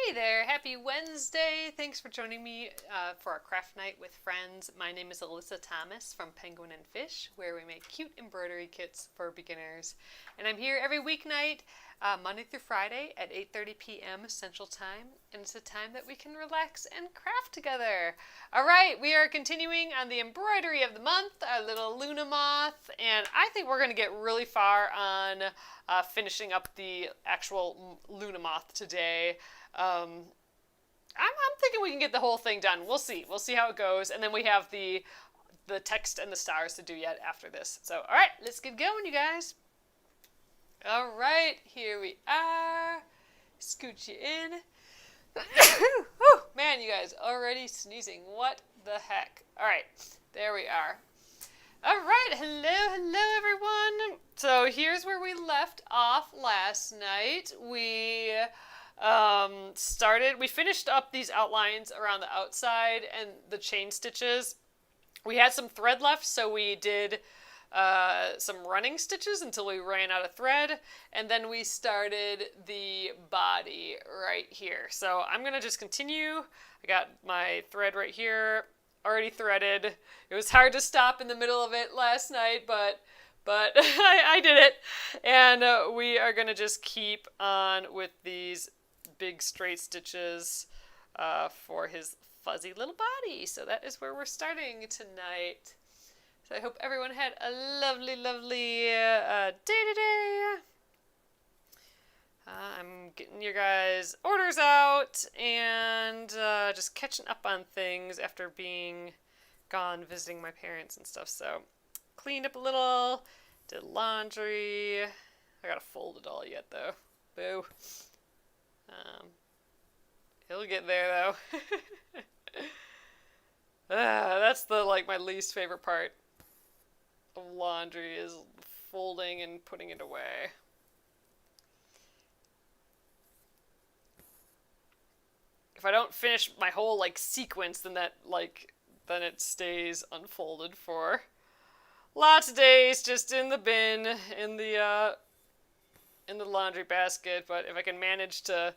Hey there, happy Wednesday. Thanks for joining me for our craft night with friends. My name is Alyssa Thomas from Penguin and Fish, where we make cute embroidery kits for beginners. And I'm here every weeknight, Monday through Friday at 8:30 p.m. Central Time. And it's a time that we can relax and craft together. All right, we are continuing on the embroidery of the month, our little Luna Moth. And I think we're going to get really far on finishing up the actual Luna Moth today. I'm thinking we can get the whole thing done. We'll see. We'll see how it goes. And then we have the text and the stars to do yet after this. So, all right, let's get going, you guys. All right, here we are. Scoot you in. Whew, man, you guys, already sneezing. What the heck? All right, there we are. All right, hello, everyone. So here's where we left off last night. We finished up these outlines around the outside and the chain stitches. We had some thread left, so we did some running stitches until we ran out of thread, and then we started the body right here. So I'm gonna just continue. I got my thread right here, already threaded. It was hard to stop in the middle of it last night, but I did it, and we are gonna just keep on with these big straight stitches for his fuzzy little body. So that is where we're starting tonight. So I hope everyone had a lovely day today. I'm getting your guys' orders out and just catching up on things after being gone visiting my parents and stuff. So cleaned up a little, did laundry. I gotta fold it all yet though. Boo. He'll get there though. That's my least favorite part of laundry is folding and putting it away. If I don't finish my whole sequence, then then it stays unfolded for lots of days, just in the bin, in the laundry basket. But if I can manage to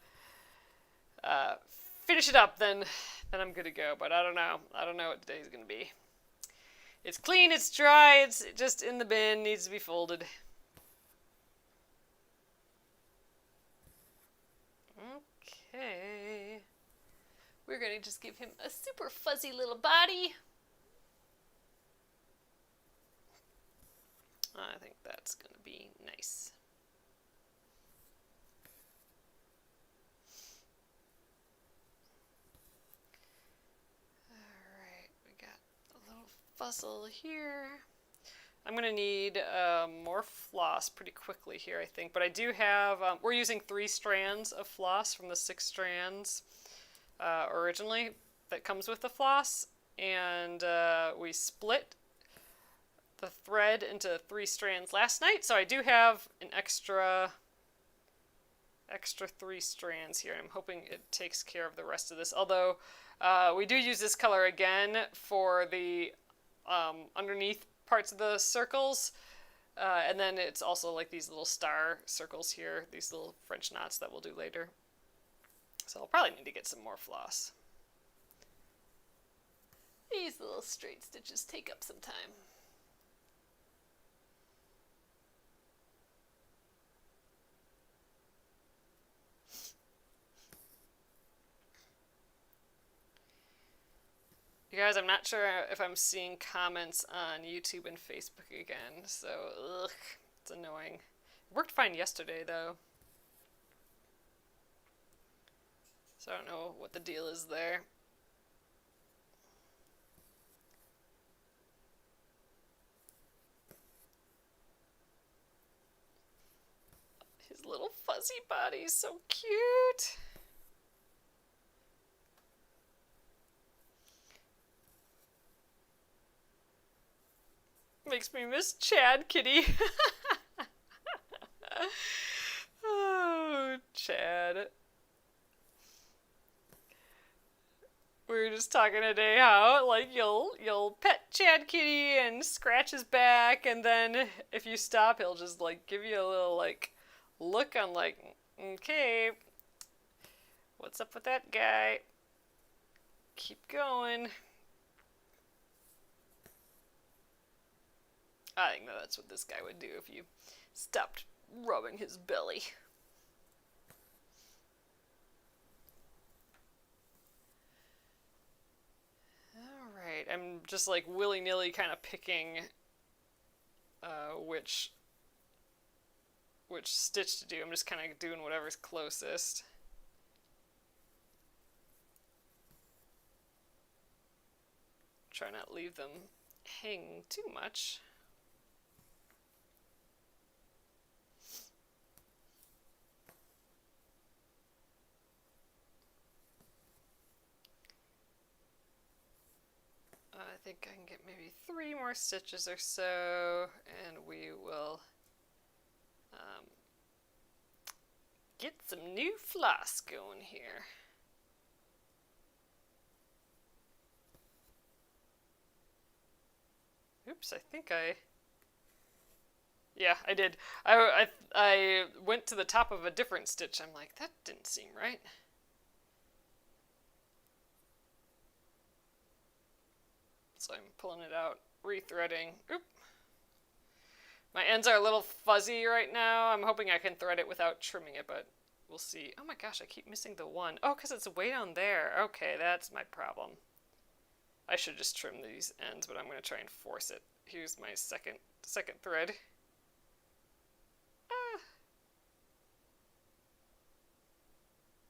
finish it up, then I'm good to go. But I don't know what today's gonna be. It's clean, it's dry, it's just in the bin, needs to be folded. Okay. We're gonna just give him a super fuzzy little body. I think that's gonna be nice. Fuzzle here. I'm gonna need more floss pretty quickly here, I think, but I do have, we're using 3 strands of floss from the 6 strands originally that comes with the floss, and we split the thread into 3 strands last night, so I do have an extra 3 strands here. I'm hoping it takes care of the rest of this, although we do use this color again for the underneath parts of the circles, and then it's also these little star circles here, these little French knots that we'll do later. So I'll probably need to get some more floss. These little straight stitches take up some time. You guys, I'm not sure if I'm seeing comments on YouTube and Facebook again, so ugh, it's annoying. It worked fine yesterday, though. So I don't know what the deal is there. His little fuzzy body's so cute. Makes me miss Chad Kitty. Oh, Chad. We were just talking today how you'll pet Chad Kitty and scratch his back, and then if you stop, he'll just give you a little look on okay, What's up with that guy? Keep going. I think that's what this guy would do if you stopped rubbing his belly. Alright, I'm just like willy-nilly kind of picking which stitch to do. I'm just kind of doing whatever's closest. Try not to leave them hang too much. I think I can get maybe 3 more stitches or so, and we will get some new floss going here. Oops, I think yeah, I did. I went to the top of a different stitch. I'm like, that didn't seem right. So I'm pulling it out, rethreading. Oop. My ends are a little fuzzy right now. I'm hoping I can thread it without trimming it, but we'll see. Oh my gosh, I keep missing the one. Oh, because it's way down there. Okay, that's my problem. I should just trim these ends, but I'm going to try and force it. Here's my second thread.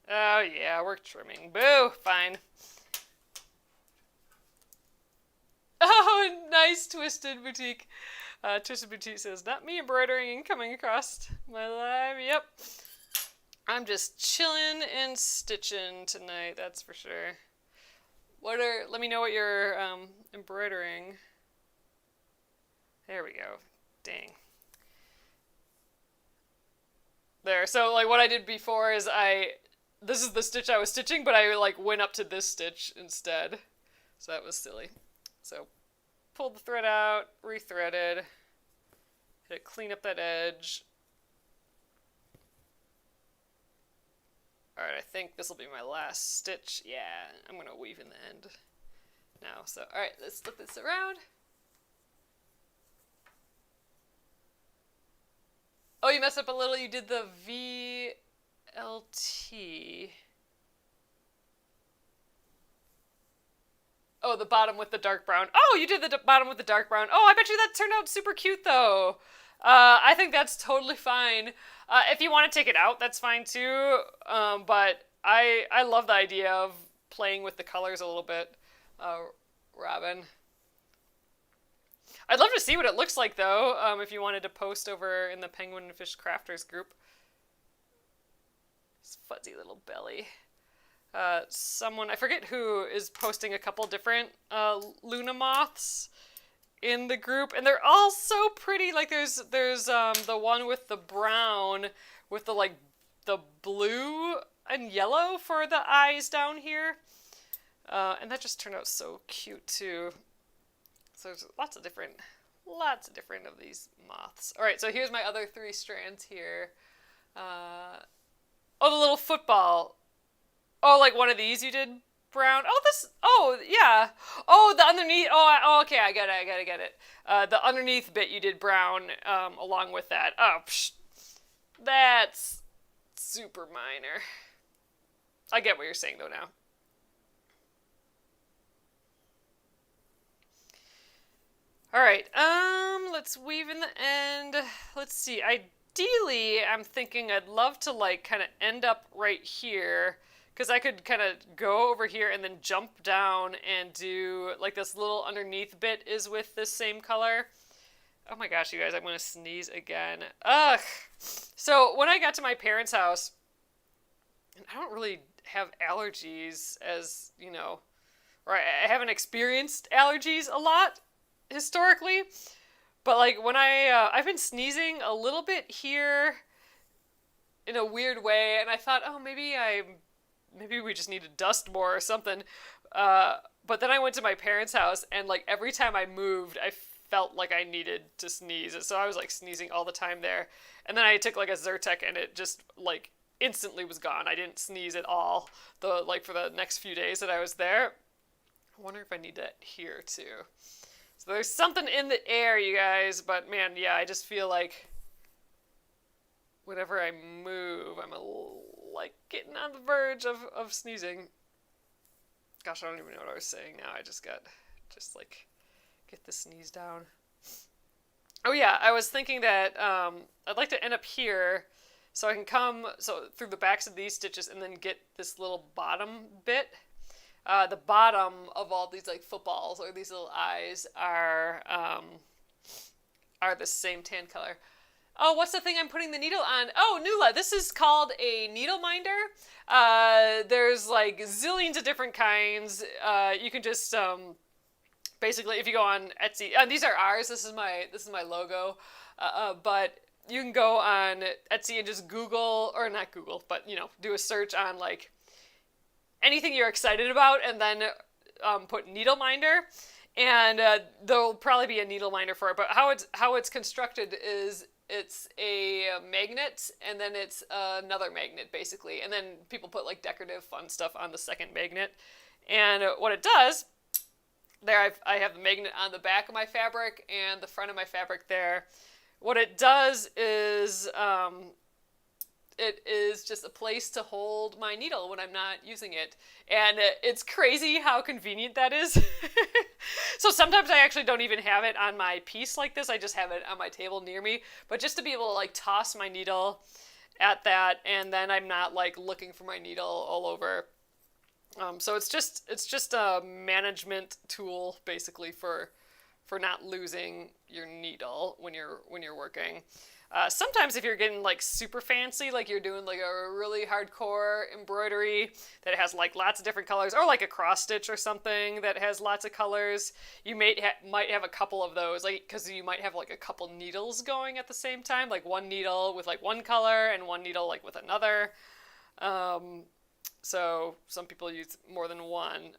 Oh yeah, we're trimming. Boo! Fine. Oh, nice Twisted Boutique. Twisted Boutique says, not me embroidering and coming across my live. Yep. I'm just chilling and stitching tonight, that's for sure. Let me know what you're embroidering. There we go. Dang. There. So like what I did before is this is the stitch I was stitching, but I like went up to this stitch instead. So that was silly. So pulled the thread out, rethreaded, hit clean up that edge. Alright, I think this will be my last stitch. Yeah, I'm going to weave in the end now. So, alright, let's flip this around. Oh, you messed up a little. You did the VLT. Oh, the bottom with the dark brown. Oh, you did the bottom with the dark brown. Oh, I bet you that turned out super cute, though. I think that's totally fine. If you want to take it out, that's fine, too. But I love the idea of playing with the colors a little bit, Robin. I'd love to see what it looks like, though, if you wanted to post over in the Penguin and Fish Crafters group. This fuzzy little belly. Someone, I forget who, is posting a couple different Luna Moths in the group, and they're all so pretty. Like there's the one with the brown with the the blue and yellow for the eyes down here, and that just turned out so cute too. So there's lots of different of these moths. All right, so here's my other 3 strands here. Oh, the little football. Oh, like one of these you did brown? Oh, yeah. Oh, the underneath, okay, I get it. The underneath bit you did brown along with that. Oh, that's super minor. I get what you're saying, though, now. All right, let's weave in the end. Let's see, ideally, I'm thinking I'd love to, kind of end up right here, because I could kind of go over here and then jump down and do, this little underneath bit is with this same color. Oh my gosh, you guys, I'm going to sneeze again. Ugh! So, when I got to my parents' house, and I don't really have allergies as, or I haven't experienced allergies a lot, historically. But, when I've been sneezing a little bit here in a weird way, and I thought, oh, maybe we just need to dust more or something. But then I went to my parents' house, and every time I moved, I felt like I needed to sneeze. So I was sneezing all the time there. And then I took a Zyrtec, and it just instantly was gone. I didn't sneeze at all for the next few days that I was there. I wonder if I need that here too. So there's something in the air, you guys, but man, yeah, I just feel like whenever I move, I'm like getting on the verge of sneezing. Gosh, I don't even know what I was saying now. I just like get the sneeze down. Oh yeah, I was thinking that I'd like to end up here so I can come through the backs of these stitches and then get this little bottom bit. The bottom of all these like footballs or these little eyes are the same tan color. Oh, what's the thing I'm putting the needle on? Oh, Nula, this is called a needle minder. There's like zillions of different kinds. You can just basically, if you go on Etsy, these are ours. This is my logo. But you can go on Etsy and just Google, or not Google, but do a search on like anything you're excited about, and then put needle minder, and there'll probably be a needle minder for it. But how it's constructed is it's a magnet, and then it's another magnet basically, and then people put like decorative fun stuff on the second magnet. And what it does, there I have the magnet on the back of my fabric and the front of my fabric there. What it does is it is just a place to hold my needle when I'm not using it. And it's crazy how convenient that is. So sometimes I actually don't even have it on my piece like this. I just have it on my table near me. But just to be able to like toss my needle at that, and then I'm not like looking for my needle all over. So it's just a management tool basically for not losing your needle when you're working. Sometimes if you're getting like super fancy, like you're doing like a really hardcore embroidery that has like lots of different colors, or like a cross stitch or something that has lots of colors, you might have a couple of those, like because you might have like a couple needles going at the same time, like one needle with like one color and one needle like with another. So some people use more than one,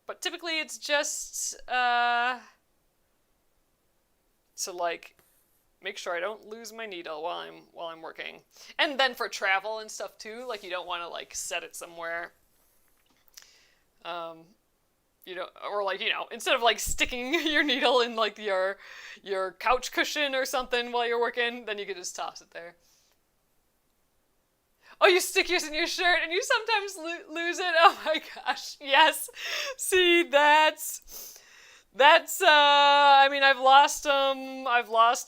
but typically it's just to like make sure I don't lose my needle while I'm working. And then for travel and stuff too, like you don't want to like set it somewhere, or like, instead of like sticking your needle in like your couch cushion or something while you're working, then you could just toss it there. Oh, you stick yours in your shirt and you sometimes lose it. Oh my gosh, yes. See, that's I've lost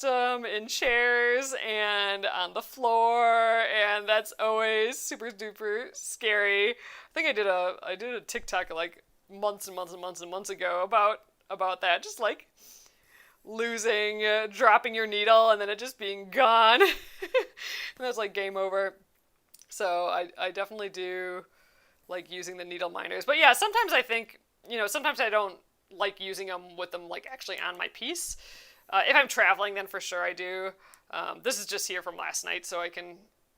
them in chairs and on the floor, and that's always super duper scary. I think I did a TikTok like months and months and months and months ago about that, just like losing, dropping your needle and then it just being gone. And that's like game over. So I definitely do like using the needle minders. But yeah, sometimes I think, sometimes I don't like using them with them like actually on my piece. If I'm traveling, then for sure I do. This is just here from last night, so I can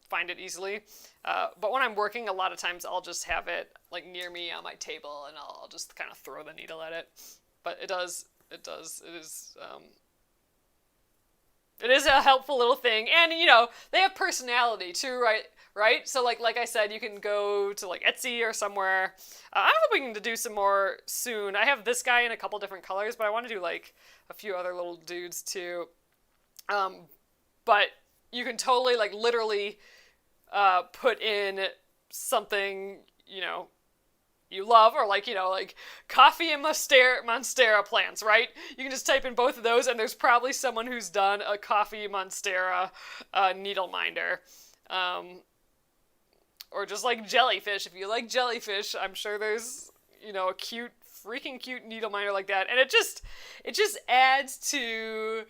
find it easily. But when I'm working, a lot of times I'll just have it like near me on my table, and I'll just kind of throw the needle at it. But it is a helpful little thing, and they have personality too, right? So like I said, you can go to like Etsy or somewhere. I'm hoping to do some more soon. I have this guy in a couple different colors, but I want to do like a few other little dudes too. But you can totally like literally put in something you love, or like coffee and monstera plants, right? You can just type in both of those, and there's probably someone who's done a coffee monstera needle minder. Or just like jellyfish. If you like jellyfish, I'm sure there's a freaking cute needle minder like that, and it just adds to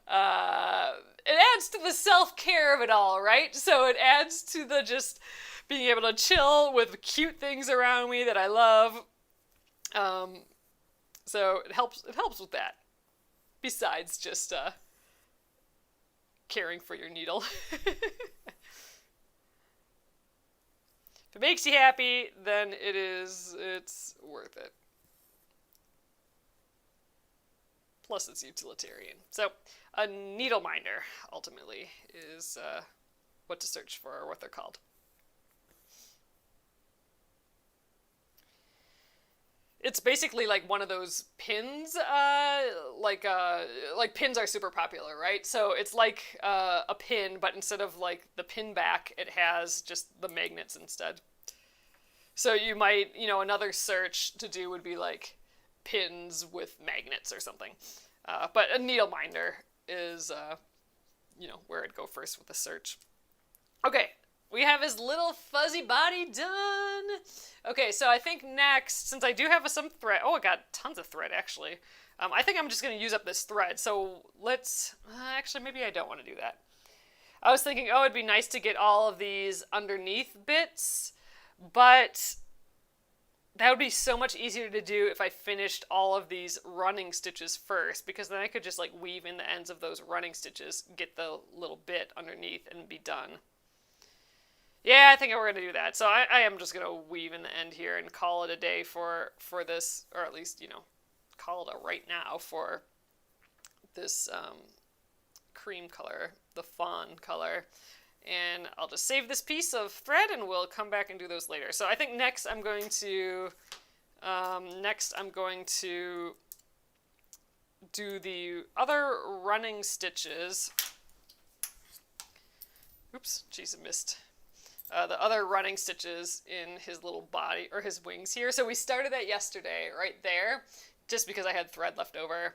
the self-care of it all, right? So it adds to the just being able to chill with cute things around me that I love. So it helps with that. Besides just caring for your needle. If it makes you happy, then it's worth it. Plus it's utilitarian. So a needle minder ultimately is what to search for or what they're called. It's basically like one of those pins, like pins are super popular, right? So it's like a pin, but instead of like the pin back, it has just the magnets instead. So you might, another search to do would be like pins with magnets or something. But a needle minder is, where I'd go first with the search. Okay, we have his little fuzzy body done. Okay, so I think next, since I do have some thread, I got tons of thread actually. I think I'm just going to use up this thread, so let's, actually maybe I don't want to do that. I was thinking, it'd be nice to get all of these underneath bits, but that would be so much easier to do if I finished all of these running stitches first, because then I could just like weave in the ends of those running stitches, get the little bit underneath, and be done. Yeah, I think we're going to do that. So I am just going to weave in the end here and call it a day for this, or at least, call it a right now for this cream color, the fawn color. And I'll just save this piece of thread and we'll come back and do those later. So I think next I'm going to do the other running stitches. Oops, geez, I missed. The other running stitches in his little body, or his wings here. So we started that yesterday, right there, just because I had thread left over.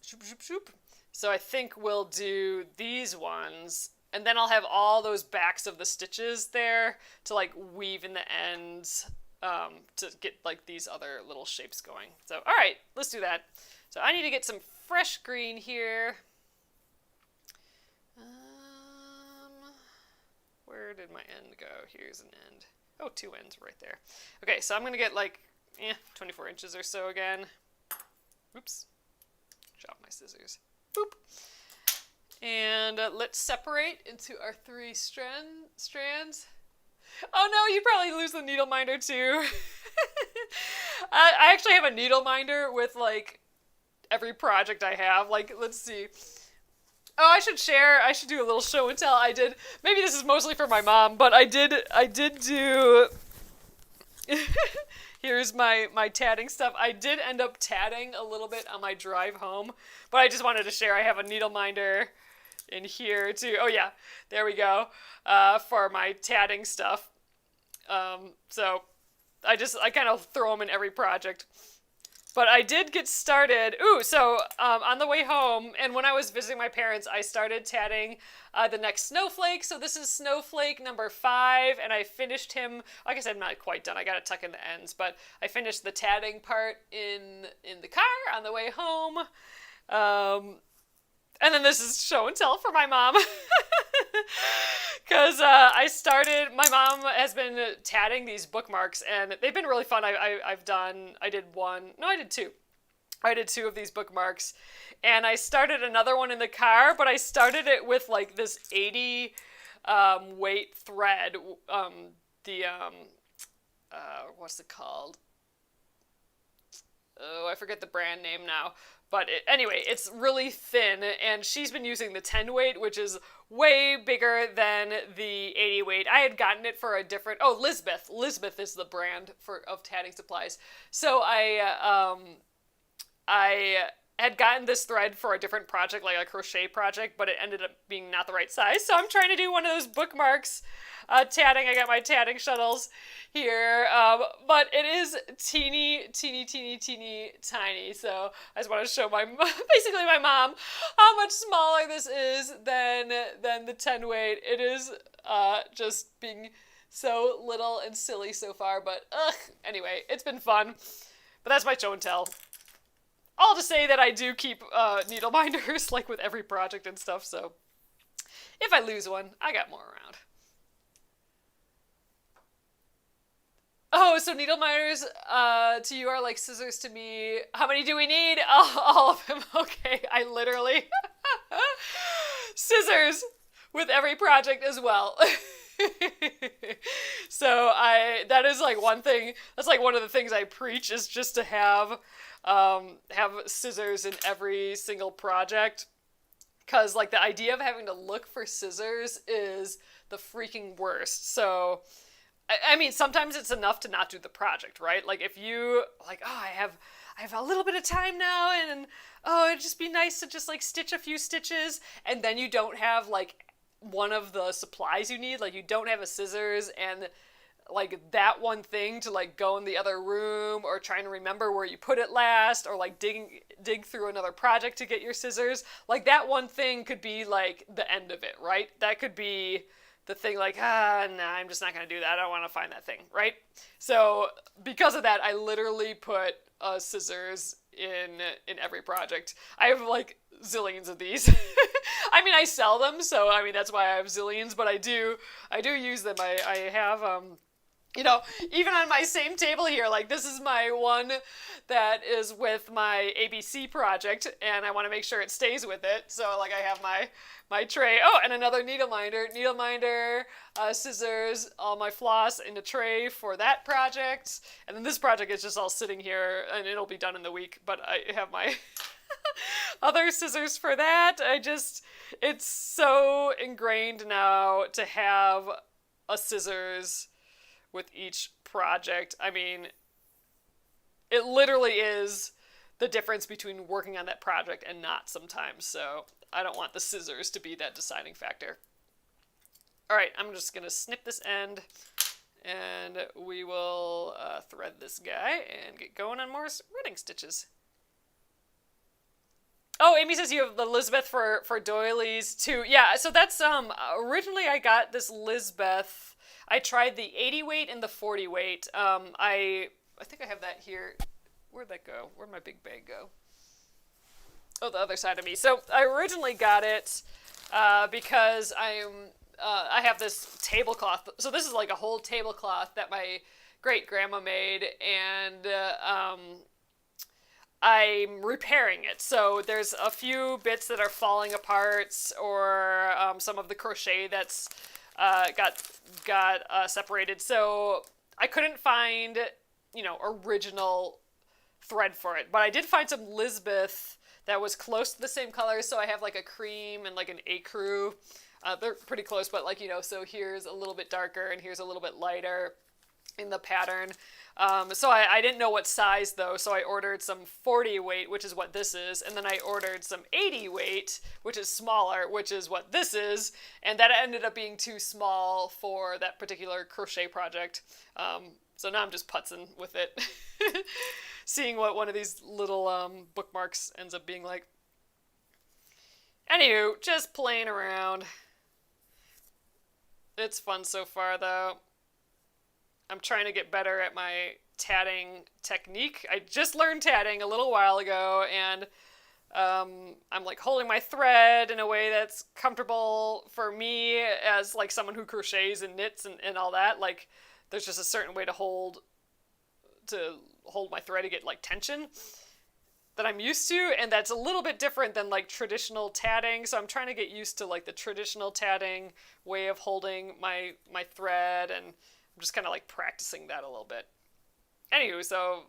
Shoop, shoop, shoop. So I think we'll do these ones, and then I'll have all those backs of the stitches there to like weave in the ends to get like these other little shapes going. So, all right, let's do that. So I need to get some fresh green here. Where did my end go? Here's an end. Oh, two ends right there. Okay, so I'm going to get like 24 inches or so again. Oops. Drop my scissors. Boop. And let's separate into our 3 strands. Oh no, you'd probably lose the needle minder too. I actually have a needle minder with like every project I have. Like, let's see. Oh, I should do a little show and tell. Maybe this is mostly for my mom, but I did do, here's my tatting stuff. I did end up tatting a little bit on my drive home, but I just wanted to share. I have a needle minder in here too. Oh yeah, there we go, for my tatting stuff. So I kind of throw them in every project. But I did get started. So on the way home, and when I was visiting my parents, I started tatting the next snowflake. So this is snowflake number 5, and I finished him. Like I said, I'm not quite done. I got to tuck in the ends, but I finished the tatting part in the car on the way home. And then this is show and tell for my mom. Because my mom has been tatting these bookmarks, and they've been really fun. I did 2 of these bookmarks, and I started another one in the car, but I started it with like this 80 weight thread. What's it called? Oh, I forget the brand name now. But anyway, it's really thin, and she's been using the 10 weight, which is way bigger than the 80 weight. I had gotten it for a different... Oh, Lisbeth. Lisbeth is the brand of tatting supplies. So I had gotten this thread for a different project, like a crochet project, but it ended up being not the right size. So I'm trying to do one of those bookmarks tatting. I got my tatting shuttles here, but it is teeny tiny. So I just want to show basically my mom how much smaller this is than the 10 weight. It is just being so little and silly so far, but anyway, it's been fun. But that's my show and tell. All to say that I do keep needle minders like with every project and stuff, so if I lose one, I got more around. Oh, so needle minders to you are like scissors to me. How many do we need? All of them. Okay, I literally scissors with every project as well. So that is like one thing. That's like one of the things I preach, is just to have scissors in every single project. because like the idea of having to look for scissors is the freaking worst. So I mean, sometimes it's enough to not do the project, right? Like if you like, oh, I have a little bit of time now, and oh, it'd just be nice to just like stitch a few stitches, and then you don't have like one of the supplies you need, like you don't have a scissors and like that one thing to like go in the other room, or trying to remember where you put it last, or like dig through another project to get your scissors. Like that one thing could be like the end of it, right? That could be the thing, like, nah, I'm just not gonna do that. I don't want to find that thing, right? So because of that, I literally put scissors in every project. I have like zillions of these. I mean, I sell them, so I mean that's why I have zillions. But I do use them. I have you know, even on my same table here, like this is my one that is with my ABC project, and I want to make sure it stays with it. So like I have my tray. Oh, and another needle minder, scissors, all my floss in a tray for that project. And then this project is just all sitting here, and it'll be done in the week. But I have my other scissors for that. It's so ingrained now to have a scissors with each project. I mean, it literally is the difference between working on that project and not sometimes. So I don't want the scissors to be that deciding factor. All right, I'm just gonna snip this end, and we will thread this guy and get going on more running stitches. Oh, Amy says you have the Lisbeth for doilies too. Yeah, so that's originally I got this Lisbeth. I tried the 80 weight and the 40 weight. I think I have that here. Where'd that go? Where'd my big bag go? Oh, the other side of me. So I originally got it because I have this tablecloth. So this is like a whole tablecloth that my great grandma made, and I'm repairing it. So there's a few bits that are falling apart, or some of the crochet that's got separated. So I couldn't find, original thread for it. But I did find some Lisbeth that was close to the same color. So I have like a cream and like an ecru. They're pretty close, but so here's a little bit darker and here's a little bit lighter in the pattern. So I didn't know what size though, so I ordered some 40 weight, which is what this is, and then I ordered some 80 weight, which is smaller, which is what this is, and that ended up being too small for that particular crochet project. So now I'm just putzing with it, seeing what one of these little bookmarks ends up being like. Anywho, just playing around. It's fun so far though. I'm trying to get better at my tatting technique. I just learned tatting a little while ago, and I'm like holding my thread in a way that's comfortable for me as like someone who crochets and knits and all that. Like there's just a certain way to hold my thread to get like tension that I'm used to, and that's a little bit different than like traditional tatting. So I'm trying to get used to like the traditional tatting way of holding my thread, and I'm just kind of like practicing that a little bit. Anywho, so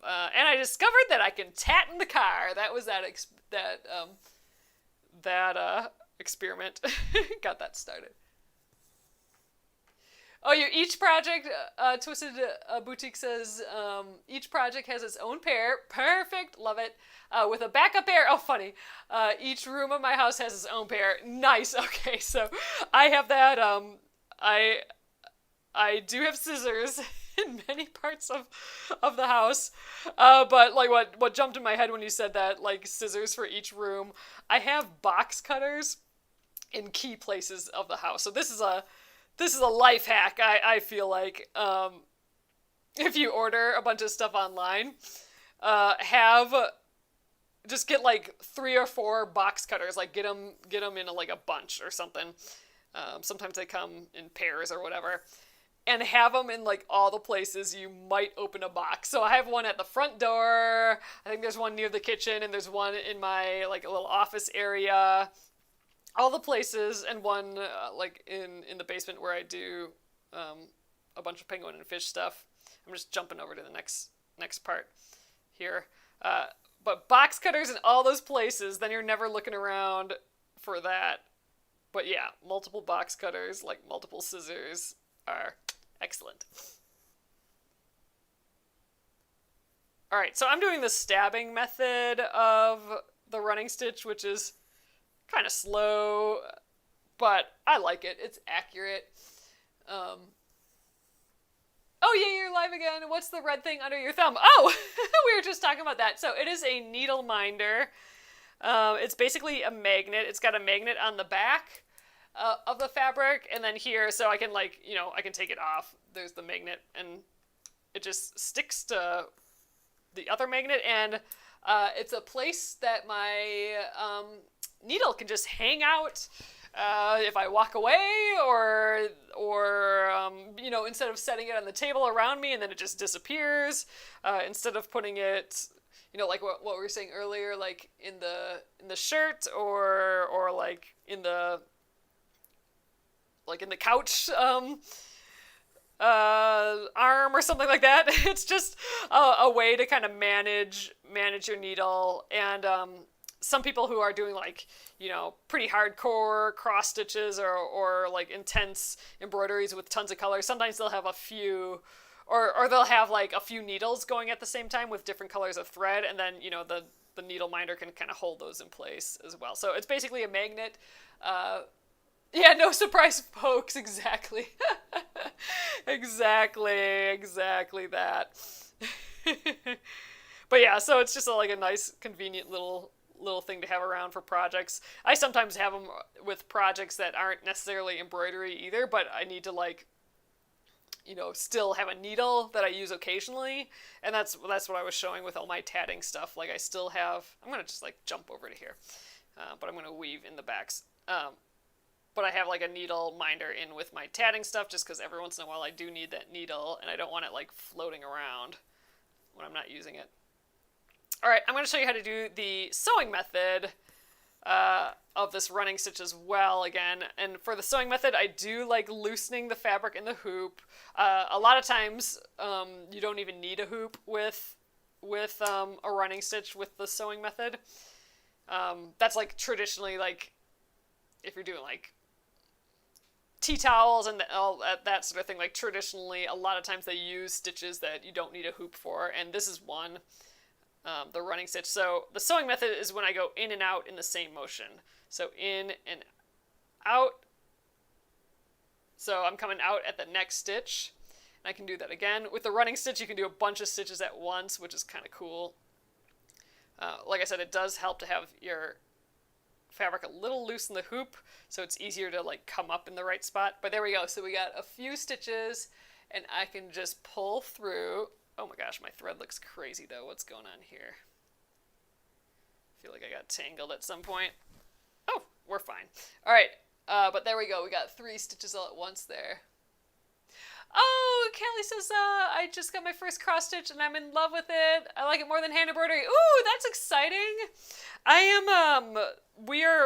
and I discovered that I can tat in the car. That was that experiment. Got that started. Oh, each project, Twisted Boutique says, each project has its own pair. Perfect, love it. With a backup pair. Oh, funny. Each room of my house has its own pair. Nice. Okay, so I have that. I do have scissors in many parts of the house, but like what jumped in my head when you said that, like scissors for each room, I have box cutters in key places of the house. So this is a life hack. I feel like if you order a bunch of stuff online, just get like 3 or 4 box cutters. Like get them in like a bunch or something. Sometimes they come in pairs or whatever. And have them in like all the places you might open a box. So I have one at the front door. I think there's one near the kitchen, and there's one in my like a little office area. All the places, and one like in the basement where I do a bunch of penguin and fish stuff. I'm just jumping over to the next part here. But box cutters in all those places, then you're never looking around for that. But yeah, multiple box cutters, like multiple scissors, are excellent. All right, so I'm doing the stabbing method of the running stitch, which is kind of slow, but I like it. It's accurate. Oh, yeah, you're live again. What's the red thing under your thumb? Oh, we were just talking about that. So it is a needle minder. It's basically a magnet. It's got a magnet on the back of the fabric, and then here, so I can I can take it off. There's the magnet, and it just sticks to the other magnet, and it's a place that my needle can just hang out if I walk away, or instead of setting it on the table around me and then it just disappears, instead of putting it, like what we were saying earlier, like in the shirt, or like in the couch arm or something like that. It's just a way to kind of manage your needle. And some people who are doing pretty hardcore cross stitches or like intense embroideries with tons of colors, sometimes they'll have a few, or they'll have like a few needles going at the same time with different colors of thread, and then the needle minder can kind of hold those in place as well. So it's basically a magnet. Yeah, no surprise pokes, exactly. exactly that. But yeah, so it's just a nice, convenient little thing to have around for projects. I sometimes have them with projects that aren't necessarily embroidery either, but I need to still have a needle that I use occasionally, and that's what I was showing with all my tatting stuff. Like I still have, I'm gonna just jump over to here, but I'm gonna weave in the backs. But I have a needle minder in with my tatting stuff, just because every once in a while I do need that needle, and I don't want it floating around when I'm not using it. All right, I'm going to show you how to do the sewing method of this running stitch as well again. And for the sewing method, I do like loosening the fabric in the hoop. A lot of times you don't even need a hoop with a running stitch with the sewing method. That's traditionally if you're doing tea towels and all that sort of thing, traditionally a lot of times they use stitches that you don't need a hoop for, and this is one, the running stitch. So the sewing method is when I go in and out in the same motion. So in and out. So I'm coming out at the next stitch, and I can do that again. With the running stitch, you can do a bunch of stitches at once, which is kind of cool. Like I said, it does help to have your fabric a little loose in the hoop, so it's easier to come up in the right spot. But there we go. So we got a few stitches, and I can just pull through. Oh my gosh, my thread looks crazy though. What's going on here? I feel like I got tangled at some point. Oh, we're fine. All right, but there we go. We got 3 stitches all at once there. Oh, Kelly says, I just got my first cross stitch and I'm in love with it. I like it more than hand embroidery. Ooh, that's exciting.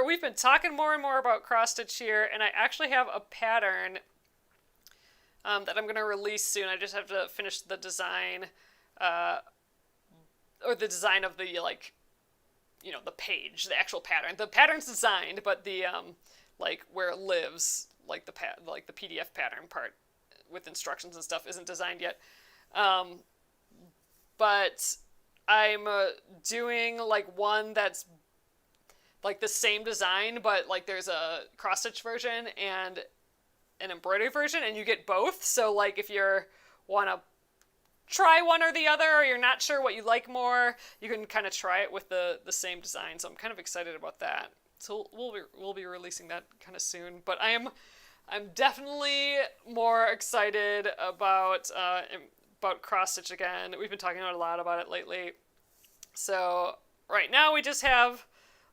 We've been talking more and more about cross stitch here, and I actually have a pattern that I'm going to release soon. I just have to finish the design, or the design of the, the page, the actual pattern. The pattern's designed, but the, where it lives, the PDF pattern part with instructions and stuff isn't designed yet. But I'm doing one that's the same design, but there's a cross stitch version and an embroidery version, and you get both. So if you want to try one or the other, or you're not sure what you like more, you can kind of try it with the same design. So I'm kind of excited about that. So we'll be releasing that kind of soon. But I'm definitely more excited about cross stitch again. We've been talking a lot about it lately. So right now we just have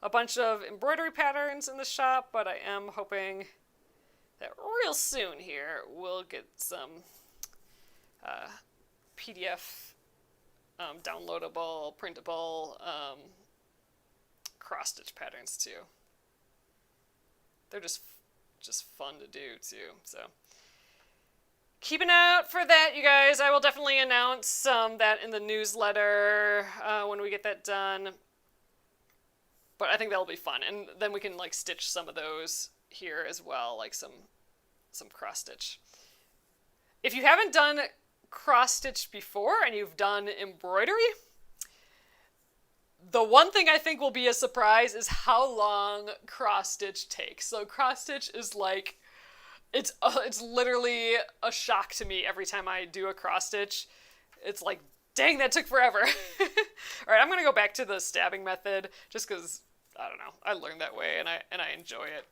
a bunch of embroidery patterns in the shop, but I am hoping that real soon here we'll get some PDF downloadable, printable cross stitch patterns too. They're just fun to do too. So keep an eye out for that, you guys. I will definitely announce that in the newsletter when we get that done. But I think that'll be fun. And then we can like stitch some of those here as well, like some cross stitch. If you haven't done cross stitch before and you've done embroidery, the one thing I think will be a surprise is how long cross stitch takes. So cross stitch is like, it's literally a shock to me every time I do a cross stitch. It's like, dang, that took forever. All right, I'm gonna go back to the stabbing method just because I don't know, I learned that way and I enjoy it.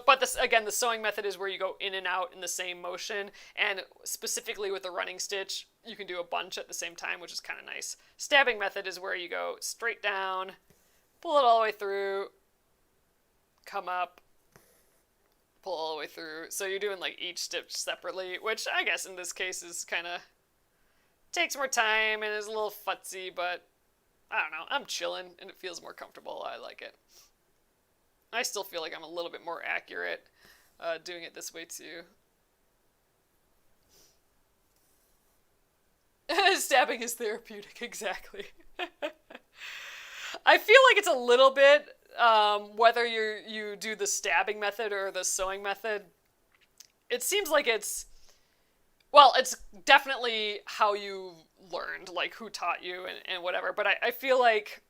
But this again, the sewing method is where you go in and out in the same motion, and specifically with the running stitch, you can do a bunch at the same time, which is kind of nice. Stabbing method is where you go straight down, pull it all the way through, come up, pull all the way through. So you're doing like each stitch separately, which I guess in this case is kind of takes more time and is a little futzy, but I don't know. I'm chilling and it feels more comfortable. I like it. I still feel like I'm a little bit more accurate doing it this way too. Stabbing is therapeutic, exactly. I feel like it's a little bit, whether you do the stabbing method or the sewing method, it seems like it's definitely how you learned, like who taught you and whatever, but I feel like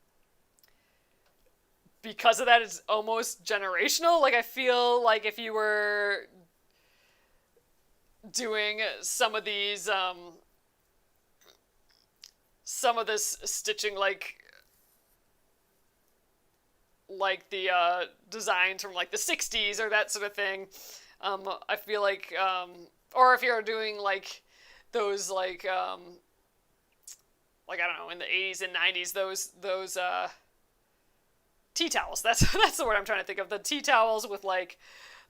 because of that, it's almost generational. Like, I feel like if you were doing some of this stitching, like the designs from like the 60s or that sort of thing, I feel like, or if you're doing like those like I don't know, in the 80s and 90s, those tea towels. That's the word I'm trying to think of. The tea towels with like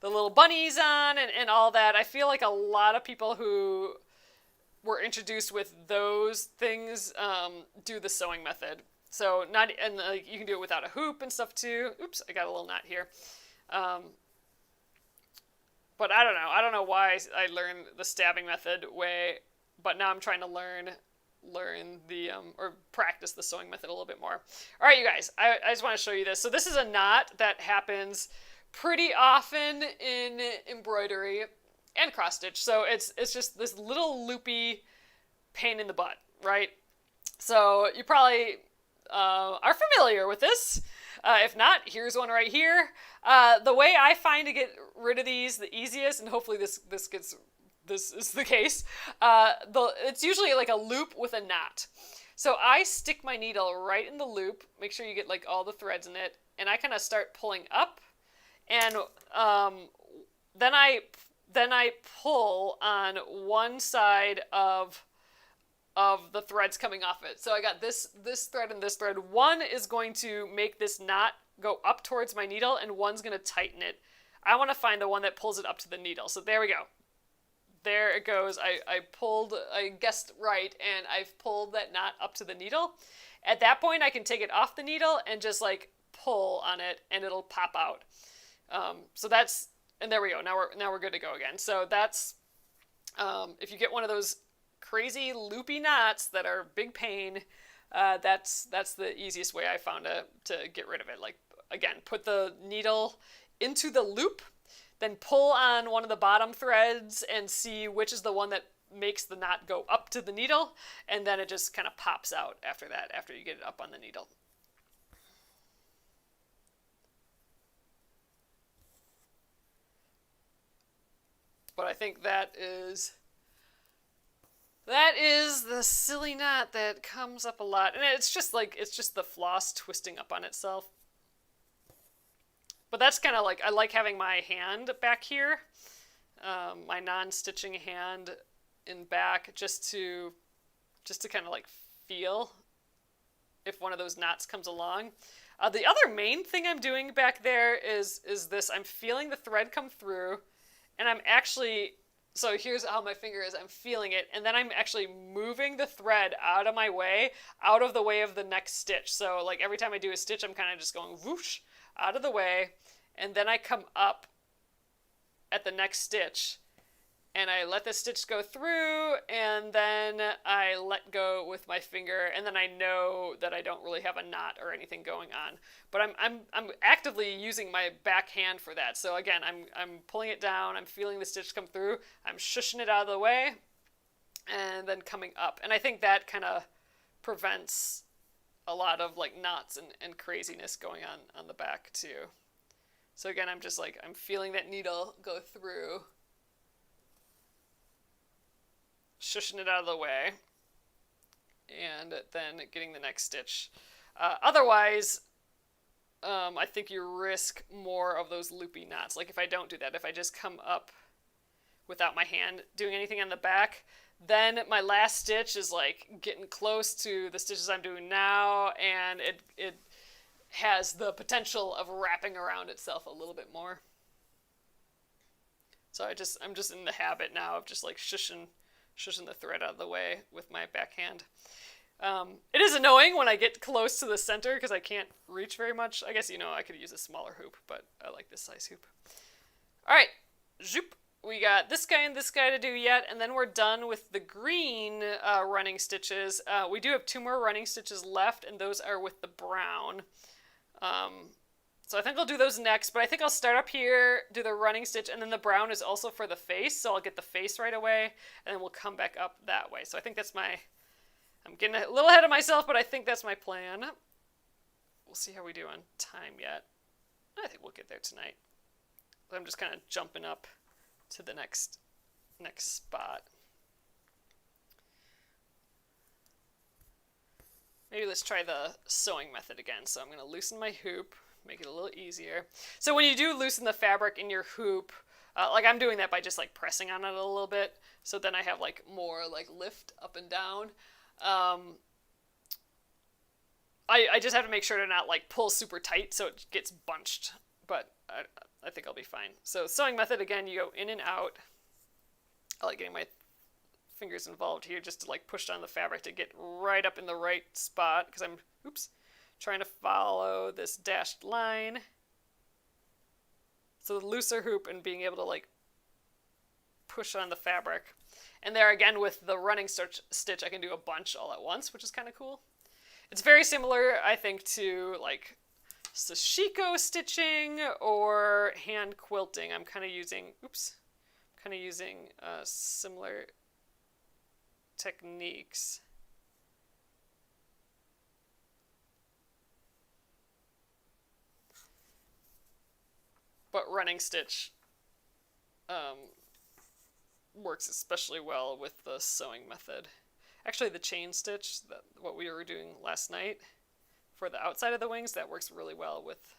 the little bunnies on and all that. I feel like a lot of people who were introduced with those things do the sewing method. So you can do it without a hoop and stuff too. Oops, I got a little knot here. But I don't know. I don't know why I learned the stabbing method way, but now I'm trying to learn the or practice the sewing method a little bit more. All right, you guys, I just want to show you this. So this is a knot that happens pretty often in embroidery and cross stitch. So it's just this little loopy pain in the butt, right? So you probably are familiar with this. If not, here's one right here. The way I find to get rid of these the easiest, and hopefully this is the case, it's usually like a loop with a knot. So I stick my needle right in the loop, make sure you get like all the threads in it, and I kind of start pulling up, and then I pull on one side of the threads coming off it. So I got this thread and this thread. One is going to make this knot go up towards my needle, and one's going to tighten it. I want to find the one that pulls it up to the needle. So there we go. There it goes. I guessed right, and I've pulled that knot up to the needle. At that point, I can take it off the needle and just like pull on it, and it'll pop out. And there we go. Now we're good to go again. So that's, if you get one of those crazy loopy knots that are big pain, that's the easiest way I found to get rid of it. Like, again, put the needle into the loop, then pull on one of the bottom threads and see which is the one that makes the knot go up to the needle, and then it just kind of pops out after that, after you get it up on the needle. But I think that is the silly knot that comes up a lot. And it's just the floss twisting up on itself. But that's kind of like, I like having my hand back here, my non-stitching hand in back, just to kind of like feel if one of those knots comes along. The other main thing I'm doing back there is this. I'm feeling the thread come through, and I'm actually, so here's how my finger is. I'm feeling it, and then I'm actually moving the thread out of my way, out of the way of the next stitch. So like every time I do a stitch, I'm kind of just going whoosh out of the way, and then I come up at the next stitch, and I let the stitch go through, and then I let go with my finger, and then I know that I don't really have a knot or anything going on. But I'm actively using my back hand for that. So again, I'm pulling it down, I'm feeling the stitch come through, I'm shushing it out of the way, and then coming up. And I think that kind of prevents a lot of like knots and craziness going on the back too. So again, I'm just like, I'm feeling that needle go through, shushing it out of the way, and then getting the next stitch. Otherwise, I think you risk more of those loopy knots. Like if I don't do that, if I just come up without my hand doing anything on the back, then my last stitch is like getting close to the stitches I'm doing now, and it has the potential of wrapping around itself a little bit more. So I'm just in the habit now of just like shushing the thread out of the way with my backhand. It is annoying when I get close to the center because I can't reach very much. I guess, I could use a smaller hoop, but I like this size hoop. All right, zoop. We got this guy and this guy to do yet, and then we're done with the green running stitches. We do have 2 more running stitches left, and those are with the brown. So I think I'll do those next, but I think I'll start up here, do the running stitch, and then the brown is also for the face, so I'll get the face right away, and then we'll come back up that way. So I think that's I'm getting a little ahead of myself, but I think that's my plan. We'll see how we do on time yet. I think we'll get there tonight. But I'm just kind of jumping up to the next spot. Maybe let's try the sewing method again. So I'm going to loosen my hoop, make it a little easier. So when you do loosen the fabric in your hoop, like I'm doing that by just like pressing on it a little bit, so then I have like more like lift up and down. I just have to make sure to not like pull super tight so it gets bunched, but I think I'll be fine. So sewing method, again, you go in and out. I like getting my fingers involved here just to like push down the fabric to get right up in the right spot, because I'm trying to follow this dashed line. So the looser hoop and being able to like push on the fabric. And there again with the running stitch I can do a bunch all at once, which is kind of cool. It's very similar, I think, to like sashiko stitching or hand quilting. I'm kind of using similar techniques. But running stitch works especially well with the sewing method. Actually, the chain stitch, what we were doing last night for the outside of the wings, that works really well with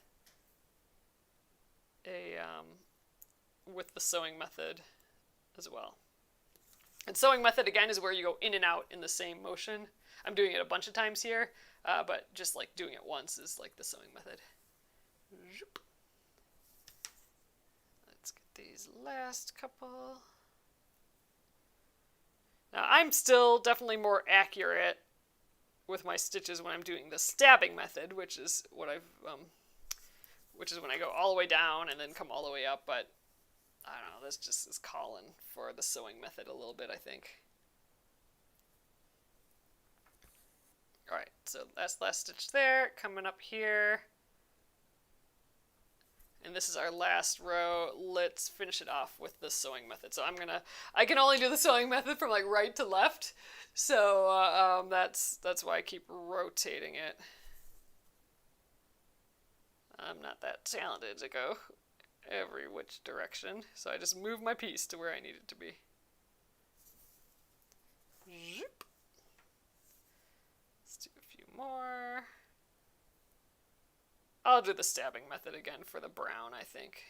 the sewing method as well. And sewing method, again, is where you go in and out in the same motion. I'm doing it a bunch of times here, but just like doing it once is like the sewing method. Let's get these last couple. Now, I'm still definitely more accurate with my stitches when I'm doing the stabbing method, which is what which is when I go all the way down and then come all the way up, but I don't know, this just is calling for the sewing method a little bit, I think. Alright, so that's last stitch there, coming up here. And this is our last row. Let's finish it off with the sewing method. So I can only do the sewing method from like right to left. So that's why I keep rotating it. I'm not that talented to go every which direction. So I just move my piece to where I need it to be. Zoop. Let's do a few more. I'll do the stabbing method again for the brown, I think.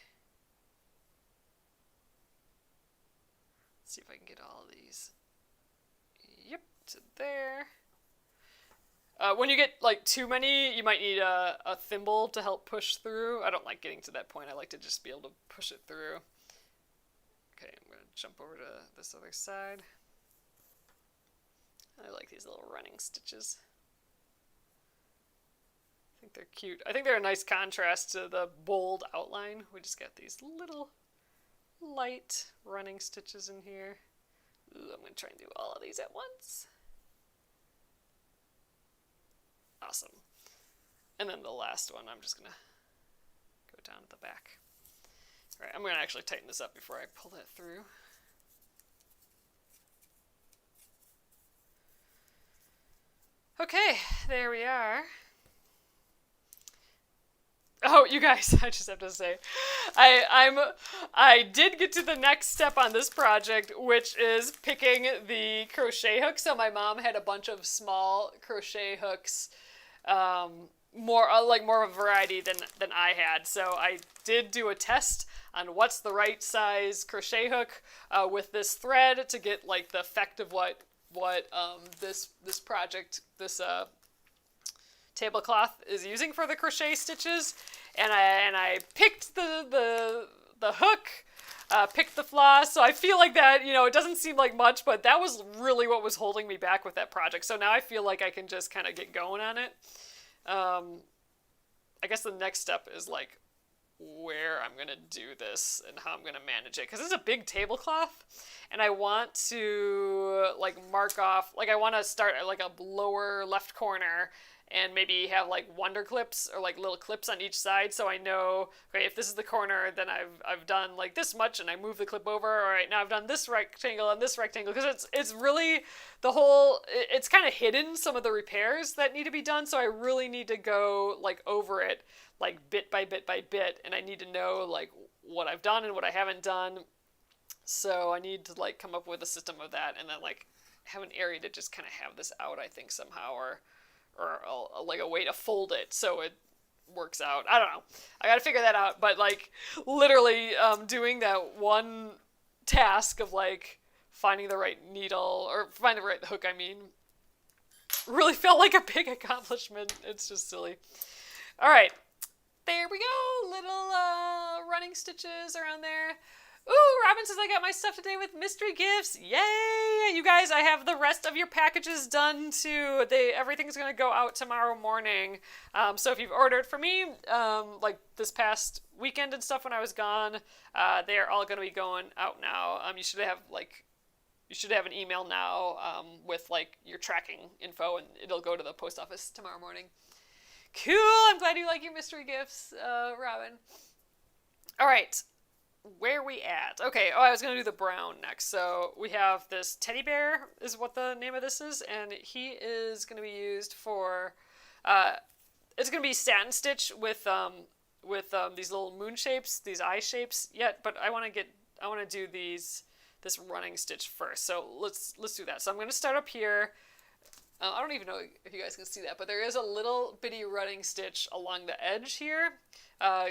Let's see if I can get all of these. Yep, to there. When you get like too many, you might need a thimble to help push through. I don't like getting to that point. I like to just be able to push it through. Okay, I'm going to jump over to this other side. I like these little running stitches. I think they're cute. I think they're a nice contrast to the bold outline. We just got these little light running stitches in here. Ooh, I'm going to try and do all of these at once. Awesome. And then the last one, I'm just going to go down to the back. All right, I'm going to actually tighten this up before I pull that through. Okay, there we are. Oh, you guys, I just have to say, I did get to the next step on this project, which is picking the crochet hook. So my mom had a bunch of small crochet hooks, more of a variety than I had. So I did do a test on what's the right size crochet hook with this thread to get like the effect of what this project, this tablecloth is using for the crochet stitches, and I picked the hook, picked the floss. So I feel like that, it doesn't seem like much, but that was really what was holding me back with that project. So now I feel like I can just kind of get going on it. I guess the next step is like where I'm gonna do this and how I'm gonna manage it, because it's a big tablecloth, and I want to like mark off, like I want to start at like a lower left corner and maybe have like wonder clips or like little clips on each side, so I know, okay, if this is the corner, then I've done like this much, and I move the clip over. All right, now I've done this rectangle and this rectangle, because it's really the whole, it's kind of hidden, some of the repairs that need to be done, so I really need to go like over it like bit by bit by bit, and I need to know like what I've done and what I haven't done. So I need to like come up with a system of that, and then like have an area to just kind of have this out, I think, somehow, or like a way to fold it so it works out. I don't know. I gotta figure that out. But like literally doing that one task of like finding the right needle, or finding the right hook, I mean, really felt like a big accomplishment. It's just silly. All right. There we go. Little running stitches around there. Ooh, Robin says I got my stuff today with mystery gifts. Yay! You guys, I have the rest of your packages done too. Everything's going to go out tomorrow morning. So if you've ordered for me, like this past weekend and stuff when I was gone, they're all going to be going out now. You should have an email now with like your tracking info, and it'll go to the post office tomorrow morning. Cool! I'm glad you like your mystery gifts, Robin. All right. Where we at? Okay, I was going to do the brown next. So we have this teddy bear is what the name of this is, and he is going to be used for, it's going to be satin stitch with these little moon shapes, these eye shapes yet, but I want to do this running stitch first. So let's do that. So I'm going to start up here. I don't even know if you guys can see that, but there is a little bitty running stitch along the edge here.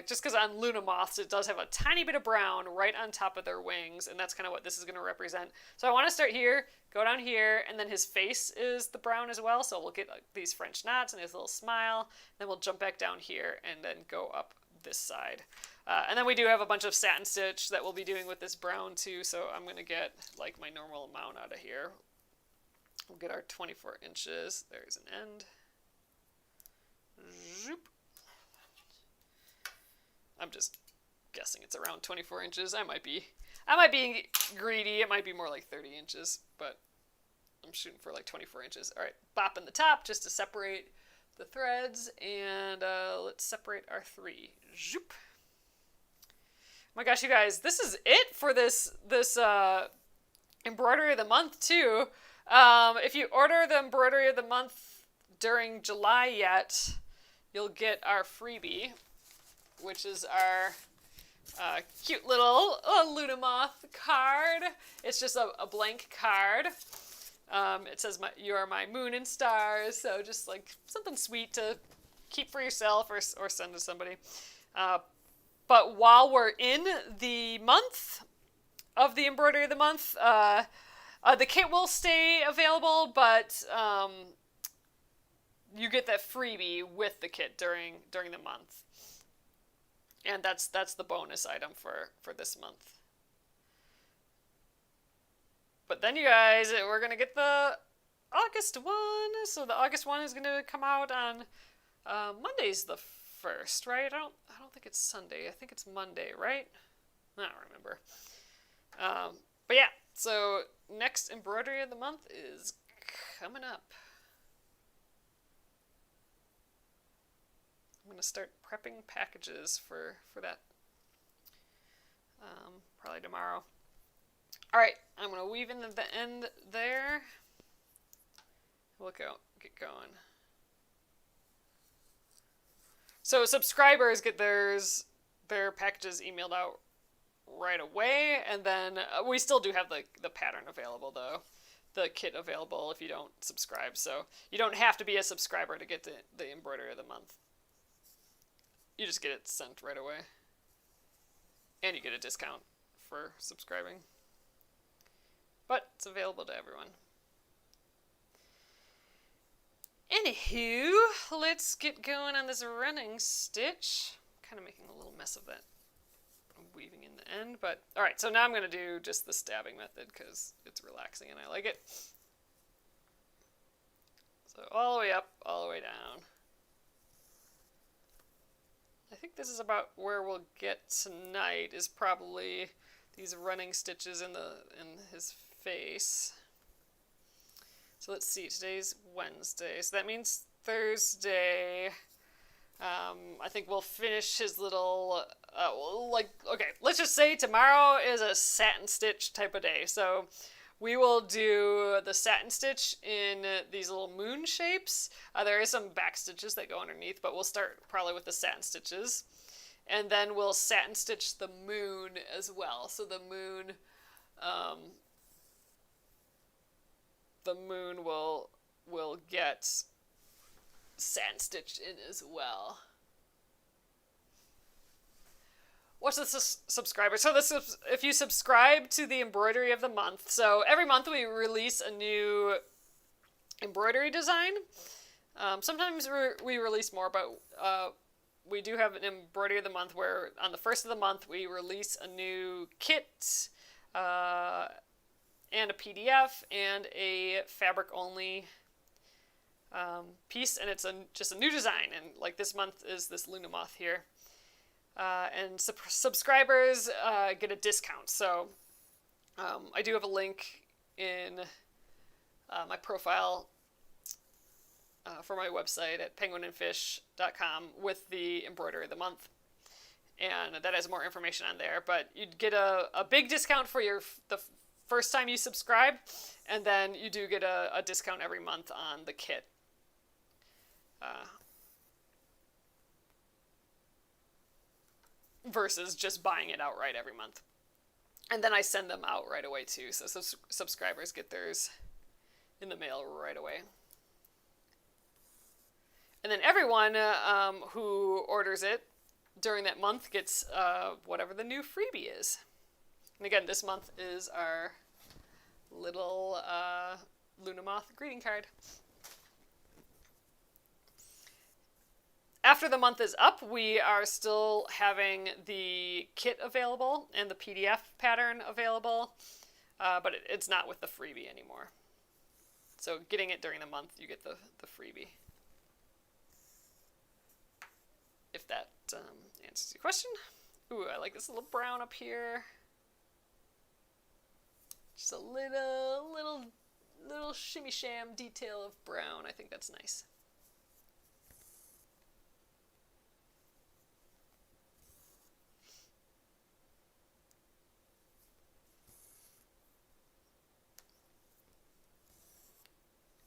Just because on Luna Moths, it does have a tiny bit of brown right on top of their wings, and that's kind of what this is going to represent. So I want to start here, go down here, and then his face is the brown as well, so we'll get like, these French knots and his little smile, then we'll jump back down here and then go up this side. And then we do have a bunch of satin stitch that we'll be doing with this brown too, so I'm going to get like my normal amount out of here. We'll get our 24 inches. There's an end. Zoop. I'm just guessing it's around 24 inches. I might be greedy. It might be more like 30 inches, but I'm shooting for like 24 inches. All right, bopping the top just to separate the threads, and let's separate our three. Zoop. Oh my gosh, you guys, this is it for this embroidery of the month too. If you order the embroidery of the month during July yet, you'll get our freebie, which is our cute little Luna Moth card. It's just a blank card. It says, you are my moon and stars, so just like something sweet to keep for yourself or send to somebody. But while we're in the month of the embroidery of the month, the kit will stay available, but you get that freebie with the kit during the month. And that's the bonus item for this month. But then you guys, we're going to get the August one. So the August one is going to come out on Monday's the 1st, right? I don't think it's Sunday. I think it's Monday, right? I don't remember. But yeah, so next embroidery of the month is coming up. I'm gonna start prepping packages for that probably tomorrow. All right, I'm gonna weave in the end there. We'll get going. So subscribers get their packages emailed out right away, and then we still do have the pattern available though, the kit available if you don't subscribe. So you don't have to be a subscriber to get the embroidery of the month. You just get it sent right away, and you get a discount for subscribing. But it's available to everyone. Anywho, let's get going on this running stitch. Kind of making a little mess of that weaving in the end, but all right, so now I'm going to do just the stabbing method because it's relaxing and I like it. So all the way up, all the way down. I think this is about where we'll get tonight, is probably these running stitches in his face. So let's see, today's Wednesday, so that means Thursday. I think we'll finish his little, okay, let's just say tomorrow is a satin stitch type of day. So we will do the satin stitch in these little moon shapes. There is some back stitches that go underneath, but we'll start probably with the satin stitches. And then we'll satin stitch the moon as well. So the moon will get satin stitched in as well. What's the subscriber? So if you subscribe to the embroidery of the month, so every month we release a new embroidery design. Sometimes we release more, but we do have an embroidery of the month where on the first of the month we release a new kit and a PDF and a fabric only piece, and it's just a new design, and like this month is this Luna Moth here, and subscribers get a discount. So I do have a link in my profile for my website at penguinandfish.com with the embroidery of the month, and that has more information on there, but you'd get a big discount for the first time you subscribe, and then you do get a discount every month on the kit. Versus just buying it outright every month. And then I send them out right away too, so subscribers get theirs in the mail right away. And then everyone who orders it during that month gets whatever the new freebie is. And again, this month is our little Luna Moth greeting card. After the month is up, we are still having the kit available and the PDF pattern available, but it's not with the freebie anymore. So getting it during the month, you get the freebie. If that answers your question. Ooh, I like this little brown up here. Just a little shimmy sham detail of brown. I think that's nice.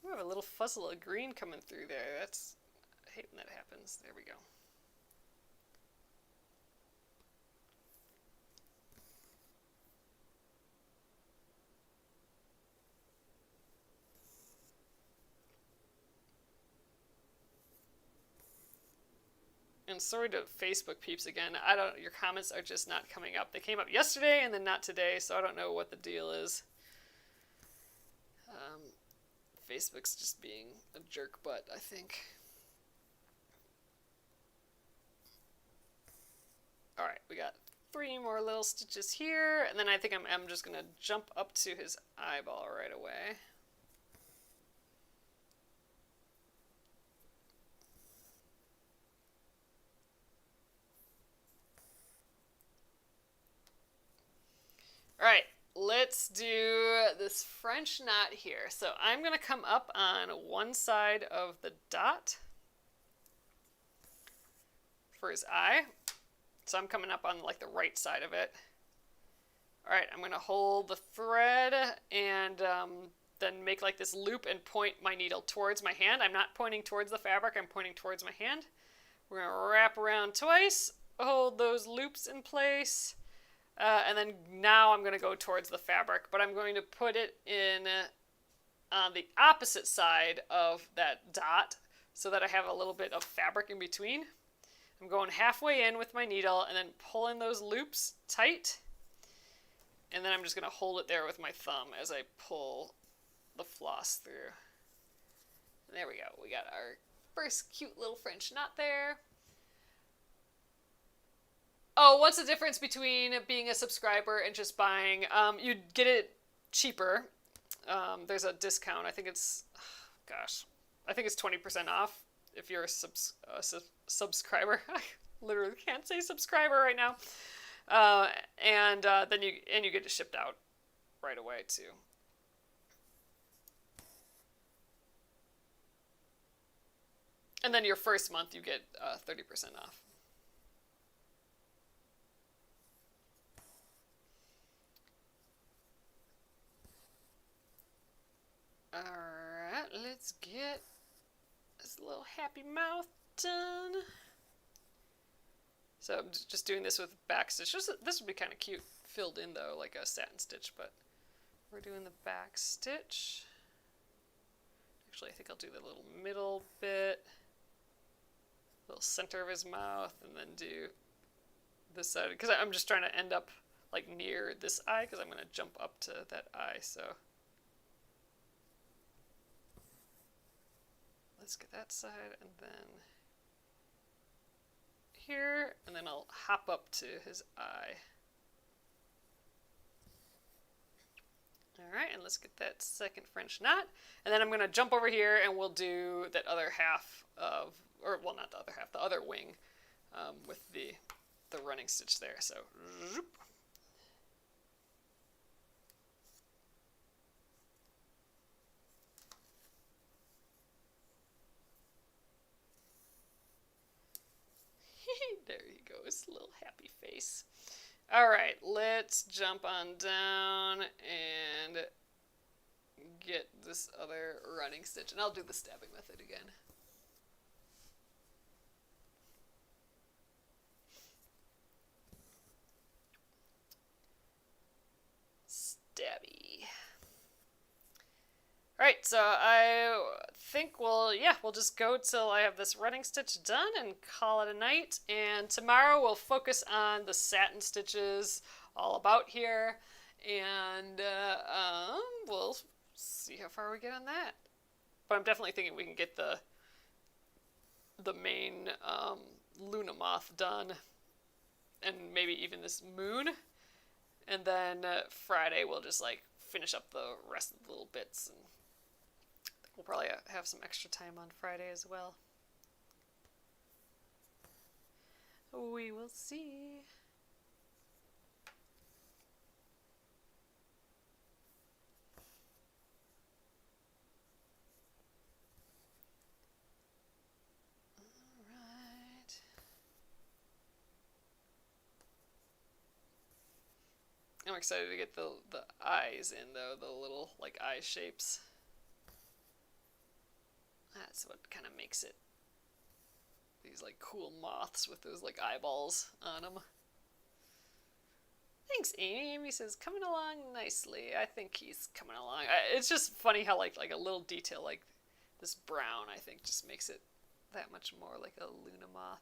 We have a little fuzzle of green coming through there. I hate when that happens. There we go. And sorry to Facebook peeps again. Your comments are just not coming up. They came up yesterday and then not today, so I don't know what the deal is. Facebook's just being a jerk butt, I think. Alright, we got 3 more little stitches here, and then I think I'm just going to jump up to his eyeball right away. Alright, let's do this French knot here. So I'm going to come up on one side of the dot for his eye. So I'm coming up on like the right side of it. All right, I'm going to hold the thread and then make like this loop and point my needle towards my hand. I'm not pointing towards the fabric, I'm pointing towards my hand. We're going to wrap around twice, hold those loops in place, and then now I'm going to go towards the fabric, but I'm going to put it in on the opposite side of that dot so that I have a little bit of fabric in between. I'm going halfway in with my needle and then pulling those loops tight. And then I'm just going to hold it there with my thumb as I pull the floss through. And there we go. We got our first cute little French knot there. Oh, what's the difference between being a subscriber and just buying? You get it cheaper. There's a discount. I think it's, gosh, I think it's 20% off if you're a subscriber. I literally can't say subscriber right now. And then you get it shipped out right away too. And then your first month you get 30% off. Alright, let's get this little happy mouth done. So I'm just doing this with back stitch. This would be kind of cute filled in though, like a satin stitch, but we're doing the back stitch. Actually, I think I'll do the little middle bit, little center of his mouth, and then do this side, because I'm just trying to end up like near this eye, because I'm going to jump up to that eye, so. Let's get that side, and then here, and then I'll hop up to his eye. Alright, and let's get that second French knot. And then I'm going to jump over here and we'll do that other half of, or well, not the other half, the other wing with the running stitch there. So, zoop. There he goes, little happy face. All right, let's jump on down and get this other running stitch. And I'll do the stabbing method again. Stabby. All right, so I think we'll just go till I have this running stitch done and call it a night. And tomorrow we'll focus on the satin stitches all about here, and we'll see how far we get on that. But I'm definitely thinking we can get the main Luna Moth done, and maybe even this moon. And then Friday we'll just like finish up the rest of the little bits, and we'll probably have some extra time on Friday as well. We will see. Alright. I'm excited to get the eyes in though, the little like eye shapes. That's what kind of makes it these like cool moths with those like eyeballs on them. Thanks, Amy. Amy says, coming along nicely. I think he's coming along. It's just funny how like a little detail like this brown, I think, just makes it that much more like a Luna Moth.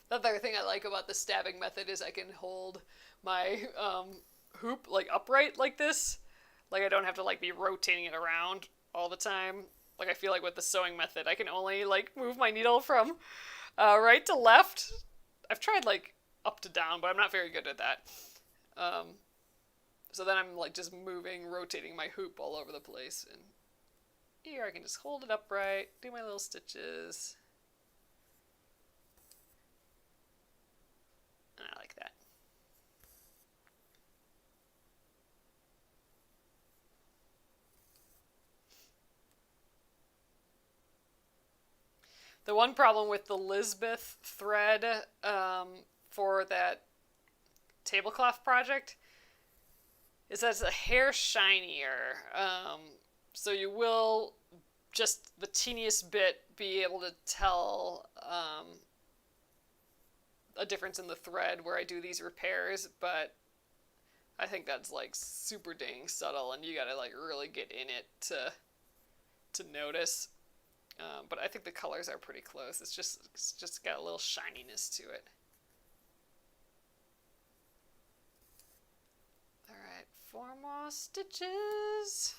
The other thing I like about the stabbing method is I can hold my hoop like upright like this. Like I don't have to like be rotating it around all the time. Like I feel like with the sewing method, I can only like move my needle from right to left. I've tried like up to down, but I'm not very good at that. So then I'm like just rotating my hoop all over the place. And here I can just hold it upright, do my little stitches. And I like that. The one problem with the Lisbeth thread for that tablecloth project is that it's a hair shinier. So you will, just the teeniest bit, be able to tell a difference in the thread where I do these repairs, but I think that's like super dang subtle, and you gotta like really get in it to notice. But I think the colors are pretty close. It's just got a little shininess to it. Alright, 4 more stitches.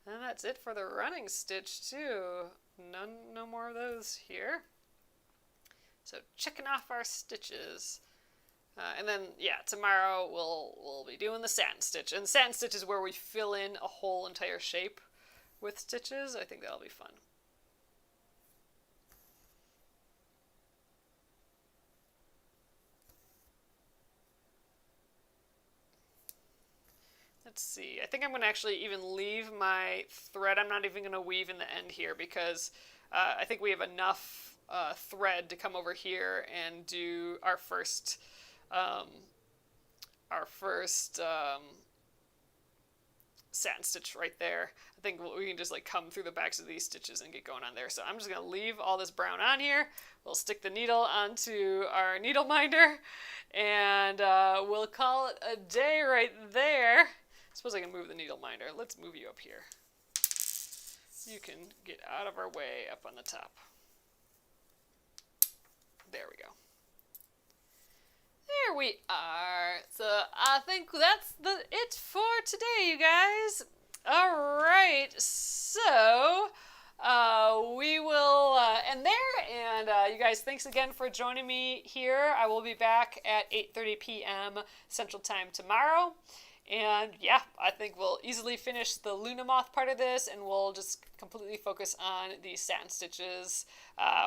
And that's it for the running stitch too. No more of those here. So checking off our stitches. And then, yeah, tomorrow we'll be doing the satin stitch. And the satin stitch is where we fill in a whole entire shape with stitches. I think that'll be fun. Let's see. I think I'm going to actually even leave my thread. I'm not even going to weave in the end here because I think we have enough thread to come over here and do our first satin stitch right there. I think we can just like come through the backs of these stitches and get going on there. So I'm just going to leave all this brown on here. We'll stick the needle onto our needle minder and we'll call it a day right there. I suppose I can move the needle minder. Let's move you up here. You can get out of our way up on the top. There we go. There we are. So I think that's it for today, you guys. All right. So we will end there. And you guys, thanks again for joining me here. I will be back at 8:30 p.m. Central Time tomorrow. And yeah, I think we'll easily finish the Luna Moth part of this, and we'll just completely focus on these satin stitches.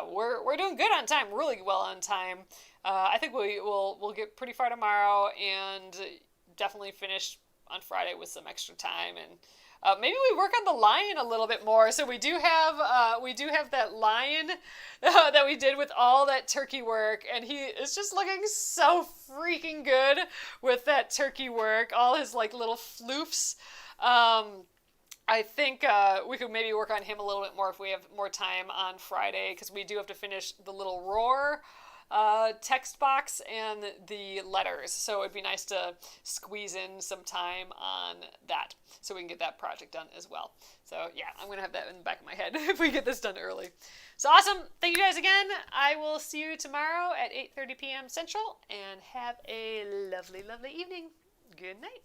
We're doing good on time, really well on time. I think we'll get pretty far tomorrow, and definitely finish on Friday with some extra time, and maybe we work on the lion a little bit more. So we do have that lion that we did with all that turkey work, and he is just looking so freaking good with that turkey work, all his like little floofs. I think we could maybe work on him a little bit more if we have more time on Friday, because we do have to finish the little roar text box and the letters, so it'd be nice to squeeze in some time on that so we can get that project done as well. So yeah, I'm gonna have that in the back of my head if we get this done early. So awesome. Thank you guys again. I will see you tomorrow at 8:30 p.m. Central, and have a lovely evening. Good night.